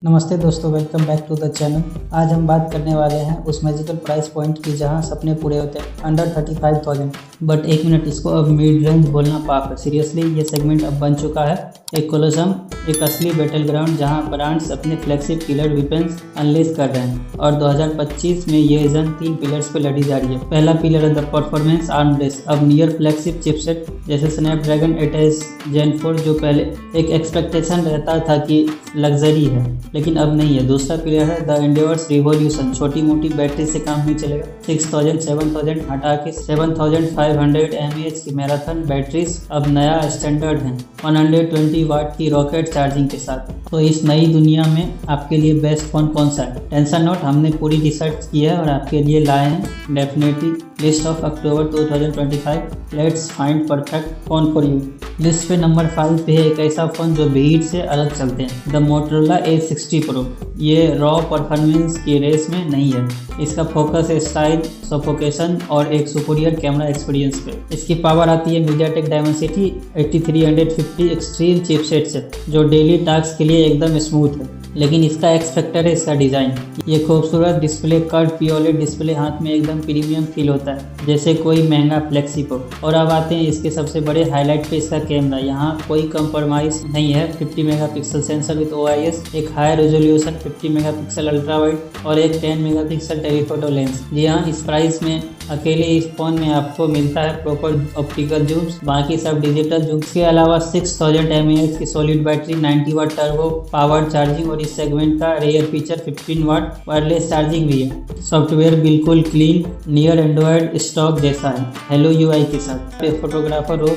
नमस्ते दोस्तों, welcome back to the channel. आज हम बात करने वाले हैं उस मैजिकल प्राइस पॉइंट की जहां सपने पूरे होते हैं अंडर 35,000। बट एक मिनट, इसको अब मिड रेंज बोलना पाप है। सीरियसली ये सेगमेंट अब बन चुका है एक कोलोसम, एक असली बैटल ग्राउंड जहां ब्रांड्स अपने फ्लैगशिप किलर वेपन्स अनलेस कर रहे हैं। और 2025 में ये जंग 3 पिलर्स पे लड़ी जा रही है। पहला पिलर है द परफॉर्मेंस आर्म रेस। अब नियर फ्लैगशिप चिपसेट जैसे स्नैपड्रैगन 8s Gen 4, जो पहले एक एक्सपेक्टेशन रहता था कि लग्जरी है, लेकिन अब नहीं है। दूसरा पिलर है द एंडेवर्स रिवॉल्यूशन। छोटी मोटी बैटरी से काम नहीं चलेगा। 6000 7000 हटा के 7500 mAh की मैराथन बैटरीज अब नया स्टैंडर्ड है 120 वाट की रॉकेट चार्जिंग के साथ। तो इस नई दुनिया में आपके लिए बेस्ट फोन कौन सा है? टेंशन नोट, हमने पूरी रिसर्च की है और आपके लिए लाए हैं definitely list of October 2025। Let's find perfect phone for you. List पे नंबर 5 पे है एक ऐसा फ़ोन जो भीड़ से अलग चलते हैं, द मोटोरोला A60 Pro। ये रॉ परफॉर्मेंस की रेस में नहीं है। इसका फोकस है स्टाइल, सफोकेशन और एक सुपीरियर कैमरा एक्सपीरियंस पे। इसकी पावर आती है मीडियाटेक डायमेंसिटी 8350 एक्सट्रीम चिपसेट से, जो डेली टास्क के लिए एकदम स्मूथ है। लेकिन इसका एक्स फैक्टर है इसका डिज़ाइन। ये खूबसूरत डिस्प्ले, कर्व पीओलेड डिस्प्ले हाथ में एकदम प्रीमियम फील होता है, जैसे कोई महंगा फ्लेक्सिप हो। और अब आते हैं इसके सबसे बड़े हाईलाइट पे, इसका कैमरा। यहाँ कोई कंप्रोमाइज़ नहीं है। 50 मेगापिक्सल सेंसर विद OIS, एक high resolution 50 megapixel ultra wide और एक 10 मेगापिक्सल टेलीफोटो लेंस। जी हाँ, इस प्राइस में अकेले इस फोन में आपको मिलता है प्रॉपर ऑप्टिकल जूम्स, बाकी सब डिजिटल जूम्स के अलावा 6000 mAh की सॉलिड बैटरी, 90 वाट टर्बो पावर चार्जिंग और इस सेगमेंट का रेयर फीचर 15 वाट वायरलेस चार्जिंग भी है। सॉफ्टवेयर बिल्कुल क्लीन, नियर एंड्रॉयड स्टॉक जैसा है, हेलो UI के साथ। फोटोग्राफर हो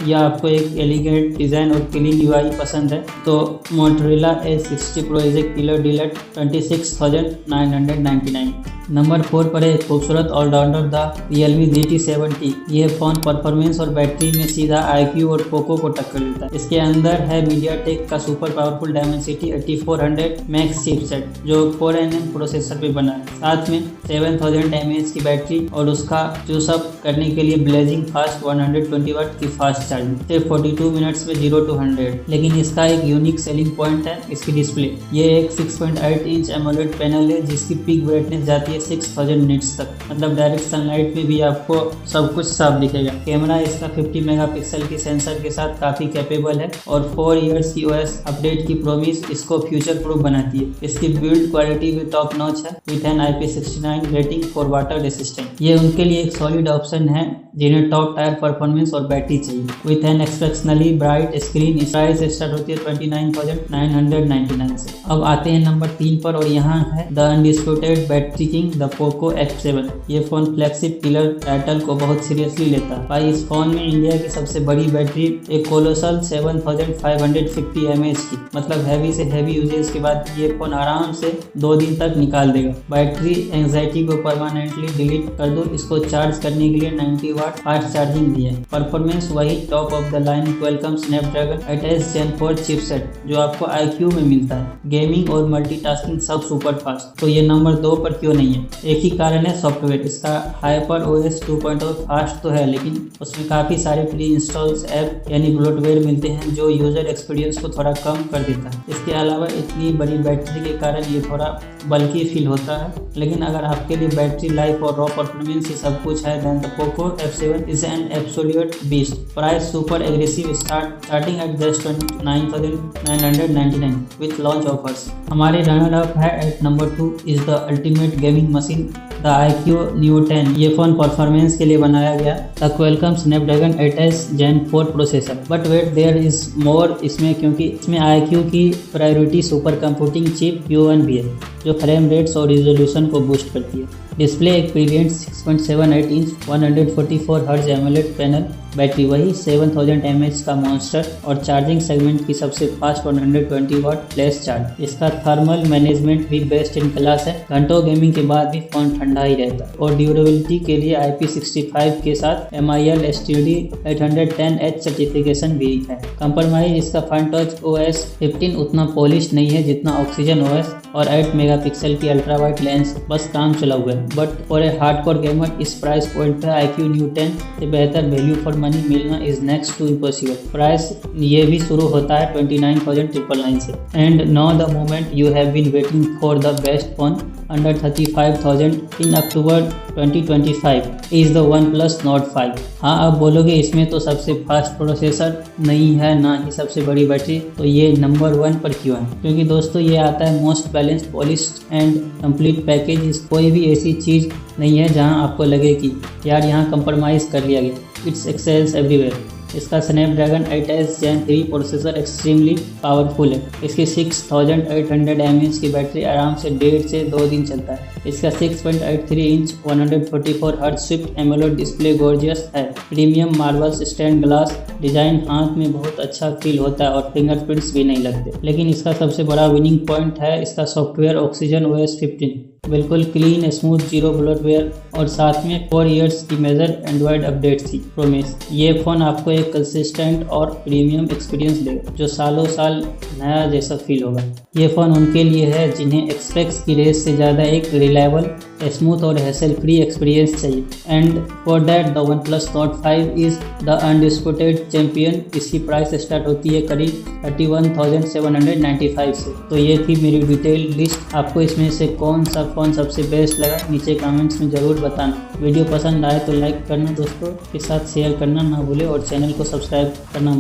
या आपको एक एलिगेंट डिज़ाइन और क्लीन UI पसंद है तो Motorola A60 Pro is a killer deal at 26,999। Number 4 पर है खूबसूरत ऑलराउंडर द Realme GT70। ये फ़ोन परफॉर्मेंस और बैटरी में सीधा iQOO और पोको को टक्कर देता है। इसके अंदर है मीडियाटेक का super powerful Dimensity 8400 max chipset, जो 4nm प्रोसेसर पे बना है। साथ में 7000 mAh की बैटरी और उसका जो सब करने के लिए ब्लेजिंग फास्ट 120 वाट की फास्ट चार्जिंग, सिर्फ 42 मिनट्स में 0 to 100। लेकिन इसका एक यूनिक सेलिंग पॉइंट है इसकी डिस्प्ले। ये एक 6.8 इंच एमोलेड पैनल है जिसकी पीक ब्राइटनेस जाती है 6000 निट्स तक। मतलब डायरेक्ट सनलाइट में भी आपको सब कुछ साफ दिखेगा। कैमरा इसका 50 मेगापिक्सल की सेंसर के साथ काफ़ी कैपेबल है और 4 इयर्स की OS अपडेट की प्रोमिस इसको फ्यूचर प्रूफ बनाती है। इसकी बिल्ड क्वालिटी भी टॉप नॉच है with an IP69 rating for water resistant. ये उनके लिए एक सॉलिड ऑप्शन है जिन्हें टॉप टायर परफॉर्मेंस और बैटरी चाहिए with an exceptionally bright screen. Price start होती है 29,999 से। अब आते हैं नंबर 3 पर और यहाँ है the undisputed battery king the Poco F7। ये फोन फ्लैगशिप किलर टाइटल को बहुत सीरियसली लेता है। भाई, इस फोन में इंडिया की सबसे बड़ी बैटरी, एक कोलोसल 7550 mAh की, मतलब हैवी से हैवी यूजेस के बाद ये फोन आराम से 2 दिन तक निकाल देगा। बैटरी एंजाइटी को परमानेंटली डिलीट कर दो। इसको चार्ज करने के लिए 90 वाट फास्ट चार्जिंग भी है। परफॉर्मेंस वही top of the line welcome Snapdragon 8s Gen 4 chipset जो आपको iQOO में मिलता है। गेमिंग और मल्टीटास्किंग सब सुपर फास्ट। तो ये नंबर 2 पर क्यों नहीं है? एक ही कारण है, सॉफ्टवेयर। इसका HyperOS 2.0 फास्ट तो है, लेकिन उसमें काफ़ी सारे प्री इंस्टॉल्स ऐप यानी ब्लोटवेयर मिलते हैं जो यूज़र एक्सपीरियंस को थोड़ा कम कर देता है। इसके अलावा इतनी बड़ी बैटरी के कारण ये थोड़ा बल्की फील होता है। लेकिन अगर आपके लिए बैटरी लाइफ और रॉ परफॉर्मेंस ये सब कुछ है then the Poco F7 is an absolute beast. Price super aggressive, starting at just 29,999 with launch offers. हमारे रनर अप है at number 2 is the ultimate gaming machine the iQOO Neo 10। ये phone performance के लिए बनाया गया the Qualcomm Snapdragon 8s Gen 4 processor. But wait, there is more इसमें, क्योंकि इसमें iQOO की priority super computing chip U1 भी है जो फ्रेम रेट्स और रिजोल्यूशन को बूस्ट करती है। डिस्प्ले एक brilliant 6.78 inch 144 hertz AMOLED panel, battery वही 7000 mAh का मॉन्स्टर और चार्जिंग सेगमेंट की सबसे फास्ट 120 वाट फ्लैश चार्ज। इसका थर्मल मैनेजमेंट भी बेस्ट इन क्लास है। घंटों गेमिंग के बाद भी फोन ठंडा ही रहता है। और ड्यूरेबिलिटी के लिए IP65 के साथ MIL STD 810H सर्टिफिकेशन भी है। कंप्रोमाइज इसका फ्रंट टच OS 15 उतना पॉलिश नहीं है जितना ऑक्सीजन OS और 8 मेगापिक्सल की अल्ट्रा वाइड लेंस बस काम चला हुआ है। But for a hardcore gamer इस प्राइस पॉइंट पे iQOO Neo 10 से बेहतर वैल्यू फॉर मनी मिलना is next to impossible. Price ये भी शुरू होता है 29,999 से। And now the moment you have been waiting for the best phone under 35,000 in October 2025 is the OnePlus Nord 5। हाँ, आप बोलोगे इसमें तो सबसे फास्ट प्रोसेसर नहीं है, ना ही सबसे बड़ी बैटरी, तो ये नंबर 1 पर क्यों है? क्योंकि दोस्तों ये आता है most balanced, polished and complete package. कोई भी ऐसी चीज़ नहीं है जहां आपको लगे कि यार यहाँ कंप्रोमाइज़ कर लिया गया। It's excels everywhere. इसका Snapdragon 8S Gen 3 processor extremely powerful है। इसकी 6800 mAh की बैटरी आराम से 1.5 से 2 दिन चलता है। इसका 6.83 inch 144 hertz swift AMOLED display gorgeous है। Premium marbles stand glass design हाथ में बहुत अच्छा फील होता है और फिंगरप्रिंट्स भी नहीं लगते। लेकिन इसका सबसे बड़ा विनिंग पॉइंट है इसका सॉफ्टवेयर ऑक्सीजन OS 15। बिल्कुल क्लीन, स्मूथ, जीरो ब्लोटवेयर और साथ में 4 इयर्स की मेजर एंड्रॉयड अपडेट थी प्रोमिस। ये फ़ोन आपको एक कंसिस्टेंट और प्रीमियम एक्सपीरियंस देगा जो सालों साल नया जैसा फील होगा। ये फ़ोन उनके लिए है जिन्हें एक्सपेक्स की रेस से ज़्यादा एक रिलायबल, स्मूथ और हैसल फ्री एक्सपीरियंस चाहिए। And for that the OnePlus Nord 5 is the undisputed champion. इसकी प्राइस स्टार्ट होती है करीब 31,795 से। तो ये थी मेरी डिटेल लिस्ट। आपको इसमें से कौन सा फ़ोन सबसे बेस्ट लगा नीचे कमेंट्स में ज़रूर बताना। वीडियो पसंद आए तो लाइक करना, दोस्तों के साथ शेयर करना ना भूले और चैनल को सब्सक्राइब करना